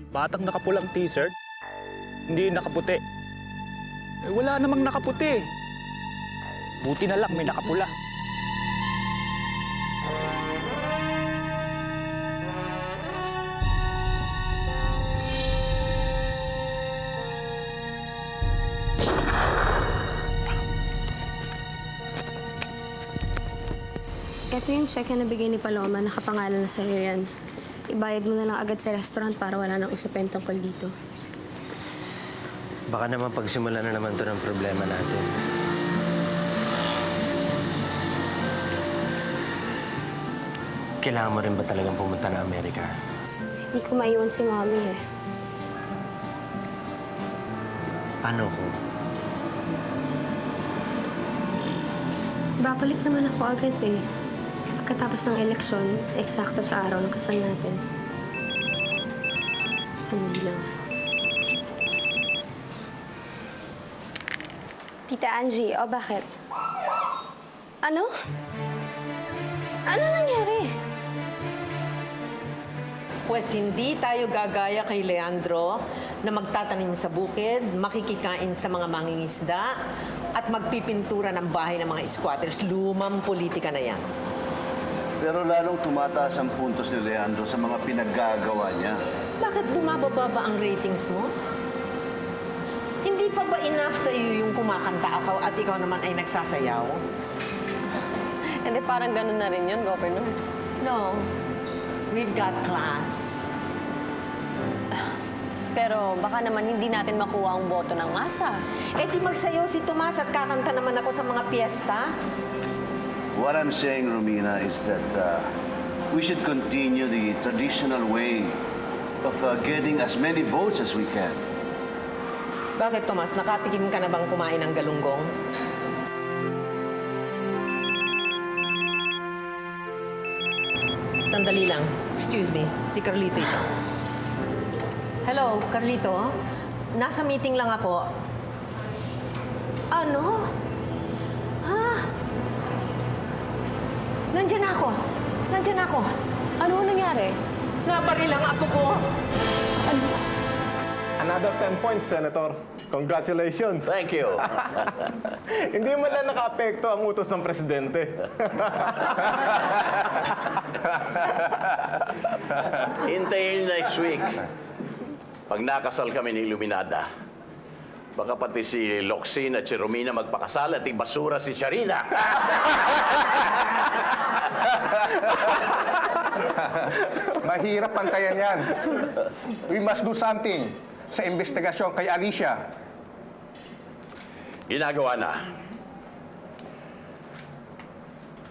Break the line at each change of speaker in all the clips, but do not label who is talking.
Batang nakapulang t-shirt, hindi nakaputi. Eh, wala namang nakaputi. Buti na lang may nakapula.
Ito yung check na nabigay ni Paloma, nakapangalan na sa'yo yan. Ibayad mo na lang agad sa restaurant para wala nang usapin tungkol dito.
Baka naman pagsimulan na naman to ng problema natin. Kailangan mo rin ba talagang pumunta na Amerika?
Hindi ko maiwan si Mommy eh.
Paano kung?
Babalik naman ako agad eh. Pagkatapos ng eleksyon, eksakto sa araw ng kasal natin. Sandali lang. Tita Angie, o bakit? Ano? Ano nangyari?
Pues hindi tayo gagaya kay Leandro na magtatanim sa bukid, makikikain sa mga mangingisda, at magpipintura ng bahay ng mga squatters. Lumang politika na yan.
Pero lalong tumataas ang puntos ni Leandro sa mga pinaggagawa niya.
Bakit bumababa ba ang ratings mo? Hindi pa ba enough sa iyo yung kumakanta ako at ikaw naman ay nagsasayaw?
Hindi, parang ganun na rin yun, Governor.
No. We've got class.
Pero baka naman hindi natin makuha ang boto ng masa.
Eh di magsayaw si Tomas at kakanta naman ako sa mga piyesta.
What I'm saying, Romina, is that we should continue the traditional way of getting as many votes as we can.
Bakit, Tomas? Nakatikim ka na bang kumain ng galunggong? Sandali lang. Excuse me, si Carlito ito. Hello, Carlito? Nasa meeting lang ako. Ano? Ha? Nandiyan ako. Nandiyan ako.
Ano nangyari?
Nabaril ang apo ko.
Another 10 points, Senator. Congratulations.
Thank you.
Hindi man lang naka-apekto ang utos ng presidente.
Hintayin next week. Pag nakasal kami ni Iluminada, baka pati si Locsin at si Romina magpakasal at ibasura si Sharina.
Mahirap pantayan yan. We must do something sa investigasyon kay Alicia.
Ginagawa na.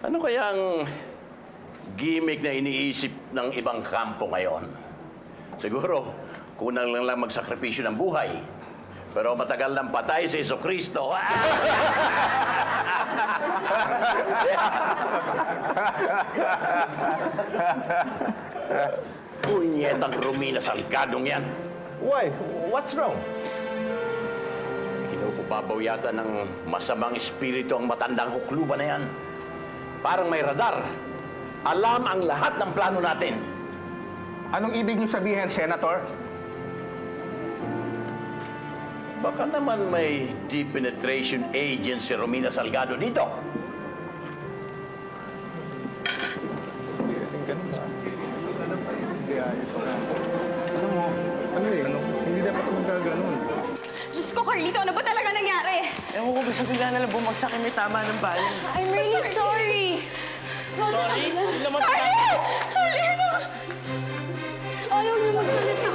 Ano kayang gimmick na iniisip ng ibang kampo ngayon? Siguro, kunang lang magsakripisyo ng buhay. Pero matagal nang patay si Jesucristo. Punyetang Romina Salgadong yan.
Why? What's wrong?
Kinukubabaw yata ng masamang espiritu ang matandang hukluban na yan. Parang may radar. Alam ang lahat ng plano natin.
Anong ibig niyo sabihin, Senator?
Baka naman may deep penetration agent si Romina Salgado dito.
Hindi dapat magkaganon.
Diyos ko, Carlito, ano ba talaga nangyari?
Ewan ko ba sa bigla na lang bumagsak may tama ng bayan.
I'm really sorry.
Sorry? Hindi naman
Charlie! Charlie, ano? Ayaw niyo magsalita.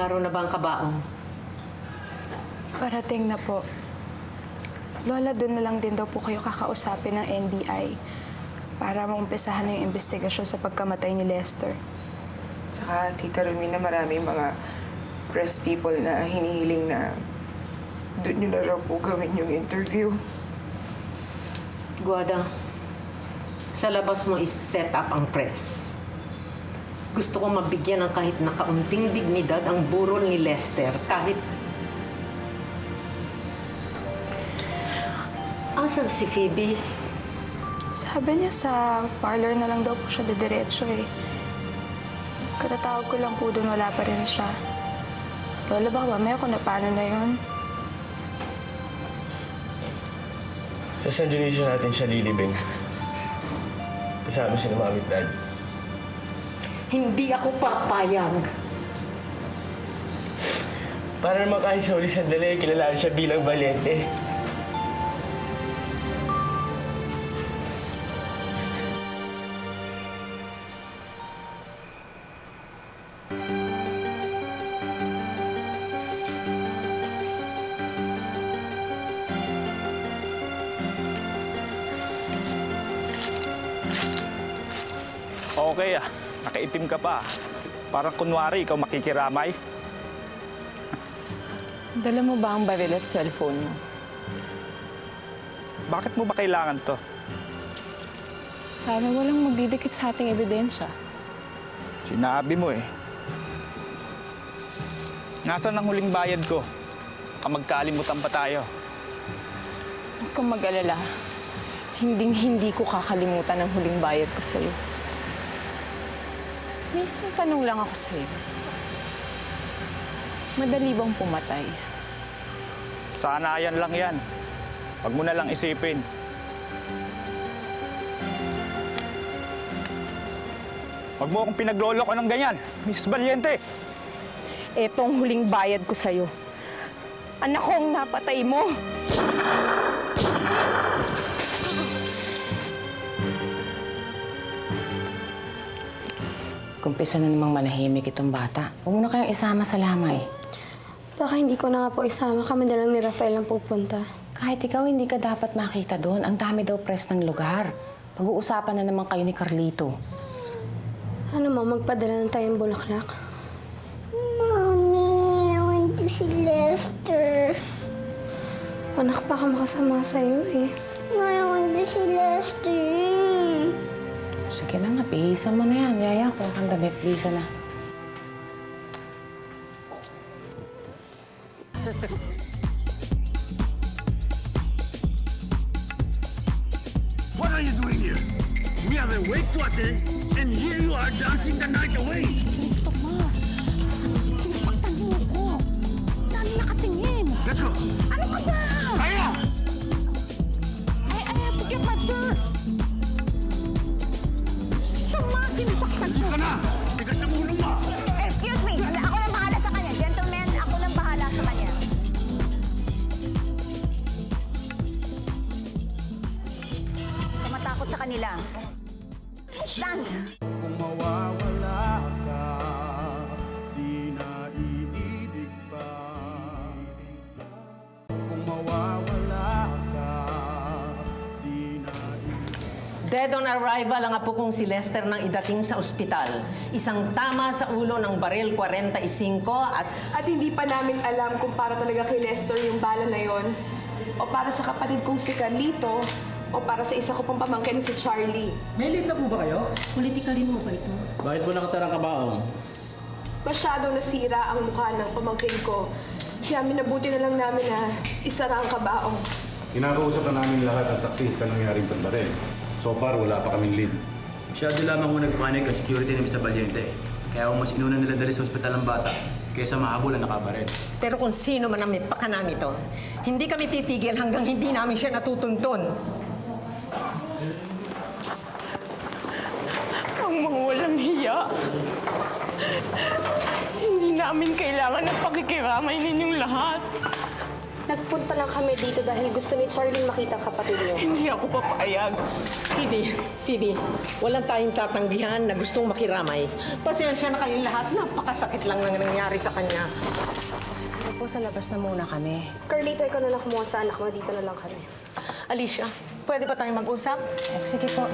Ilang araw na ba ang kabaong?
Parating na po. Lola, doon na lang din daw po kayo kakausapin ng NBI para maumpisahan na yung investigasyon sa pagkamatay ni Lester.
Saka, Tita Romina, maraming mga press people na hinihiling na doon nyo na raw po gawin yung interview.
Guada, sa labas mo is-set up ang press. Gusto kong mabigyan ng kahit na kaunting dignidad ang burol ni Lester, kahit... Asan si Phoebe?
Sabi niya sa parlor na lang daw po siya didiretso eh. Katatawag ko lang po doon, wala pa rin siya. Lola, baka mamaya kung na paano na yun.
Sa San Dionisio natin siya lilibing. Kasama si Mami at Daddy.
Hindi ako papayag.
Para naman kahit sa uli sandali, kilala siya bilang Valiente.
Okay nakaitim ka pa. Parang kunwari ikaw makikiramay.
Dala mo ba ang baril at cellphone mo?
Bakit mo ba kailangan to?
Para walang magdidikit sa ating ebidensya.
Sinabi mo eh. Nasaan ang huling bayad ko? Magkalimutan pa tayo.
Huwag kang mag-alala. Hinding-hindi ko kakalimutan ang huling bayad ko sa'yo. May isang tanong lang ako sa'yo. Madali bang pumatay?
Sana yan lang yan. Huwag mo na lang isipin. Huwag mo akong pinaglolo ko ng ganyan, Miss Valiente.
Eto ang huling bayad ko sa'yo. Anak ko ang napatay mo!
Kumpisa na namang manahimik itong bata. Huwag mo na kayong isama sa lamay.
Baka hindi ko na nga po isama. Kami na lang ni Rafael ang pupunta.
Kahit ikaw, hindi ka dapat makita doon. Ang dami daw press ng lugar. Pag-uusapan na naman kayo ni Carlito.
Ano mo, magpadala na tayong bulaklak?
Mommy, I want to see Lester.
Anak, baka makasama sa'yo eh.
I want to see Lester.
Sige na nga, bihisa mo na yan. Yaya, kung kang damit, bihisa na.
What are you doing here? We have a wake party, and here you are dancing the night away.
Stop, Ma. Sinipaktan mo ko. Dami nakatingin.
Let's go.
Ano ka ba?
Kaya!
I have to get my purse. Stop, Ma. Sinasaktan ko.
Ka na! Tigas ng ulo mo!
Excuse me. Ako lang bahala sa kanya. Gentlemen, ako lang bahala sa kanya. Matakot sa kanila. Dance!
Kung mawawala ka, di na iibig pa. Kung mawawala ka, di na
Dead on arrival ang apo kong si Lester nang idating sa ospital. Isang tama sa ulo ng baril 45
At hindi pa namin alam kung para talaga kay Lester yung bala na yon, o para sa kapatid kong si Carlito, o para sa isa ko pang pamangkin si Charlie.
May lead na po ba kayo?
Politically mo ba ito?
Bakit po nakasarang kabaong?
Masyadong nasira ang mukha ng pamangkin ko. Kaya minabuti na lang namin na isara ang kabaong.
Kinakausap na namin lahat ang saksi sa nangyaring pagbaril. So far, wala pa kaming lead.
Masyado lamang mo nagpanik ang security ni Mr. Valiente. Kaya mas inuna nila dali sa ospital ng bata kaysa mahabol ang nakabaril.
Pero kung sino man ang may pakanam ito, hindi kami titigil hanggang hindi namin siya natutuntun.
Ang mga walang hiya. Hindi namin kailangan ng pakikiramay ninyong lahat.
Nagpunta lang kami dito dahil gusto ni Charlie makita ang kapatid niyo.
Hindi ako papayag.
Phoebe, walang tayong tatanggihan na gustong makiramay. Pasensya na kayong lahat. Napakasakit lang nang nangyari sa kanya.
Siguro po sa labas na muna kami.
Carlito, ikaw na lang kumuha sa anak mo. Dito na lang kami.
Alicia, pwede ba tayong mag-usap?
Sige po.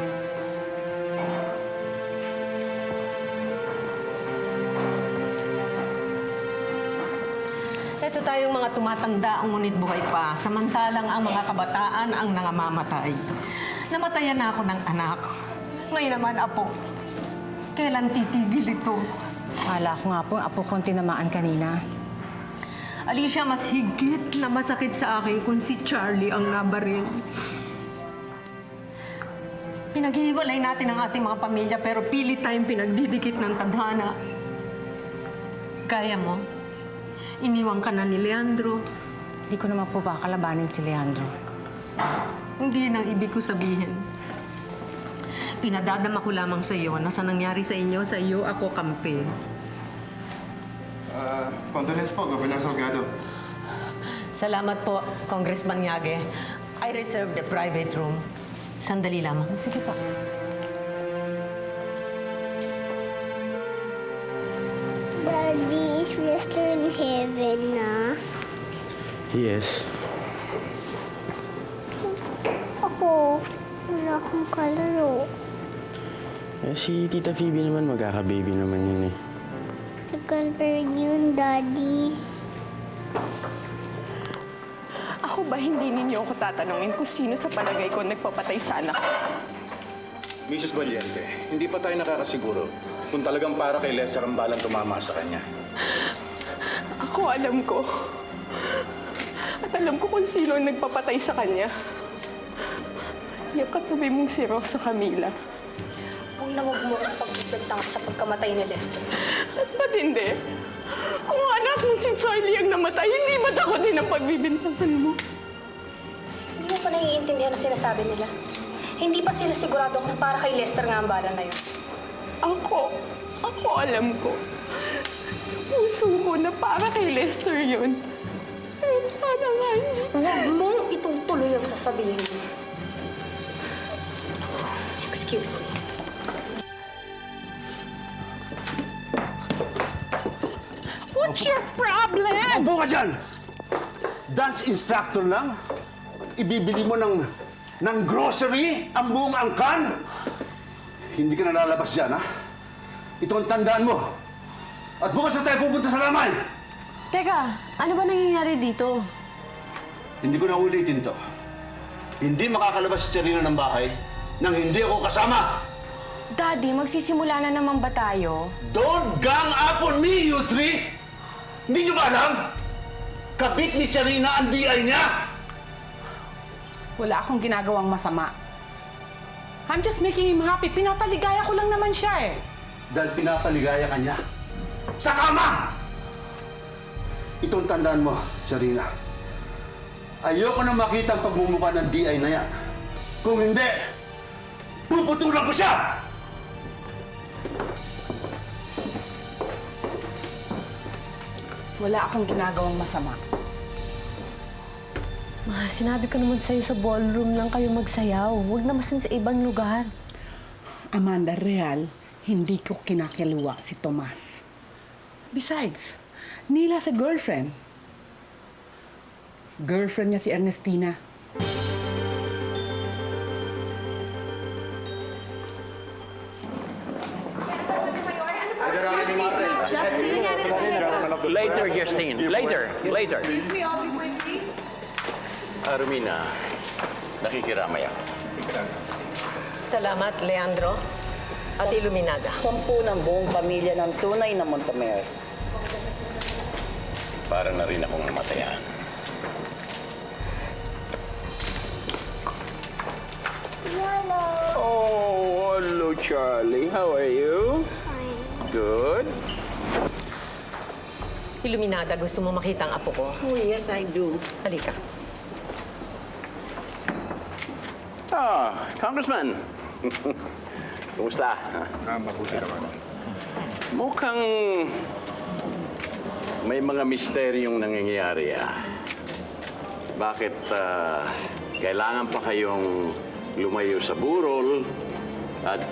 Ito tayong mga tumatanda, ngunit buhay pa. Samantalang ang mga kabataan ang nangamamatay. Namatayan na ako ng anak. Ngayon naman, apo. Kailan titigil ito?
Akala ko nga po, apo kong tinamaan kanina.
Alicia, mas higit na masakit sa akin kung si Charlie ang nabaril. Pinaghihiwalay natin ang ating mga pamilya pero pilit tayong pinagdidikit ng tadhana. Kaya mo? Iniwan ka na ni Leandro.
Hindi ko naman po ba kalabanin si Leandro.
Hindi yun ang ibig ko sabihin. Pinadadama ko lamang sa iyo na sa nangyari sa iyo ako kampi.
Condolence po, Governor Salgado.
Salamat po, Congressman Nyage. I reserved a private room. Sandali lamang.
Sige pa.
Daddy, is Lester in heaven na?
Yes.
Ako, wala akong kalaro.
Si Tita Phoebe naman, magkaka-baby naman yun eh.
Tagal pa rin yun, Daddy.
Ako ba hindi ninyo ako tatanungin kung sino sa palagay ko nagpapatay sa anak ko?
Mrs. Valiente, hindi pa tayo nakakasiguro kung talagang para kay Lester ang balang tumama sa kanya.
Ako alam ko. At alam ko kung sino ang nagpapatay sa kanya. Yung katabi mong si Rosa Camila.
Huwag na huwag mo akong pagpipagtangat sa pagkamatay ni Lester.
At ba't hindi? Kung anak mo si Charlie ang namatay, hindi ba't ako din ang pagbibintangan mo?
Hindi mo pa naiintindihan ang sinasabi nila. Hindi pa sila sigurado kung para kay Lester nga ang bala na yun.
Ako alam ko. Sa puso ko na para kay Lester yun. Pero sana nga hindi.
Huwag mong itutuloy ang sasabihin mo. Excuse me.
What's your problem?
Upo ka dyan! Dance instructor lang? Ibibili mo ng grocery ang buong angkan? Hindi ka na lalabas dyan, ha? Ito ang tandaan mo. At bukas na tayo pupunta sa lamay.
Teka, ano ba nangyayari dito?
Hindi ko na ulitin to. Hindi makakalabas si Charina ng bahay nang hindi ako kasama.
Daddy, magsisimula na naman ba tayo?
Don't gang up on me, you three! Hindi nyo ba alam? Kabit ni Charina ang DI niya!
Wala akong ginagawang masama. I'm just making him happy. Pinapaligaya ko lang naman siya eh.
Dahil pinapaligaya ka niya. Sa kama! Itong tandaan mo, Charina. Ayoko na makita ang pagmumukha ng DI na yan. Kung hindi, puputulan ko siya!
Wala akong ginagawang masama.
Ma, sinabi ko naman sa'yo sa ballroom lang kayo magsayaw. Huwag naman sa ibang lugar.
Amanda, real, hindi ko kinakilwa si Tomas. Besides, nila sa girlfriend. Girlfriend niya si Ernestina.
Later, Justine. Later. Romina, nakikiramay ako.
Salamat, Leandro. At Iluminada.
10 ng buong pamilya ng tunay na Montamer.
Para na rin akong namatayan.
Oh, hello, Charlie. How are you? Good.
Iluminada, gusto mo makita ang apo ko?
Oh, yes, I do.
Halika.
Congressman. Kumusta?
Mabuti naman.
Mukhang may mga misteryong nangyayari, ah. Bakit kailangan pa kayong lumayo sa burol at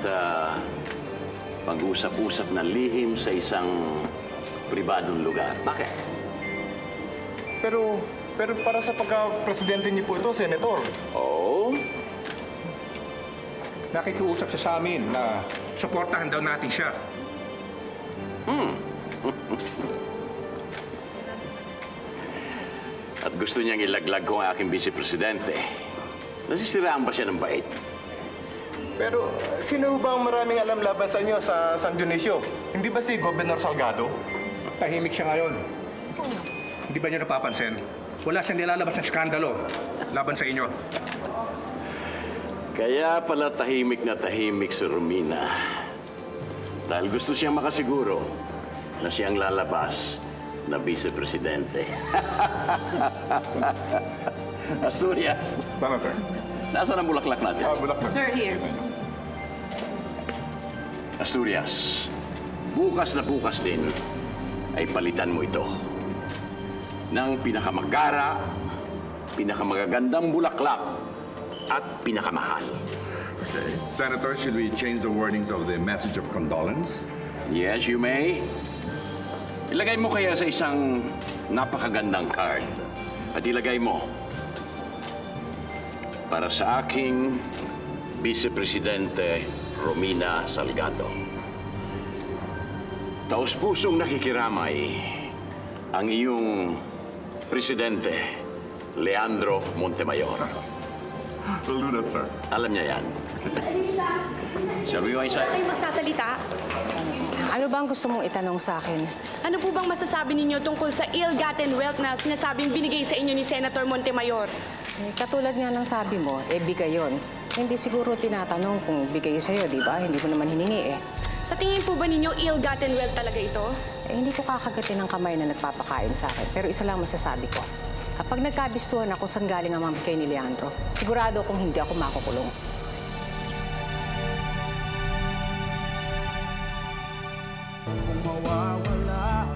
mag-usap-usap ng lihim sa isang pribadong lugar? Bakit?
Pero para sa pagka-presidente niyo po ito, Senator.
Oo?
Nakikiusap siya sa amin na suportahan daw natin siya.
At gusto niyang ilaglag ko ang aking vice-presidente. Nasisiraan ba siya ng bait?
Pero sino ba ang maraming alam laban sa inyo sa San Dionisio? Hindi ba si Governor Salgado?
Tahimik siya ngayon. Hindi ba niyo napapansin? Wala siyang nilalabas na skandalo laban sa inyo.
Kaya pala tahimik na tahimik si Romina. Dahil gusto siyang makasiguro na siyang lalabas na vice-presidente. Asturias.
Senator.
Nasaan ang bulaklak natin?
Bulaklak.
Sir, here.
Asturias, bukas na bukas din ay palitan mo ito ng pinakamagara, pinakamagagandang bulaklak at pinakamahal.
Okay. Senator, should we change the wordings of the message of condolence?
Yes, you may. Ilagay mo kaya sa isang napakagandang card at ilagay mo para sa aking Vice-Presidente Romina Salgado. Taos-pusong nakikiramay ang iyong Presidente Leandro Montemayor.
We'll do that, sir.
Alam niya yan. Shall we go inside?
Kayo magsasalita?
Ano ba ang gusto mong itanong sa akin?
Ano po bang masasabi ninyo tungkol sa ill-gotten wealth na sinasabing binigay sa inyo ni Senator Montemayor?
Katulad nga ng sabi mo, bigay yun. Hindi siguro tinatanong kung bigay sa'yo, di ba? Hindi mo naman hiningi eh.
Sa tingin po ba ninyo ill-gotten wealth talaga ito?
Hindi ko kakagatin ng kamay na nagpapakain sa akin. Pero isa lang masasabi ko. Kapag nagkabistuhan ako saan galing ang mamigay ni Leandro, sigurado kung hindi ako makukulong.
Kung mawawala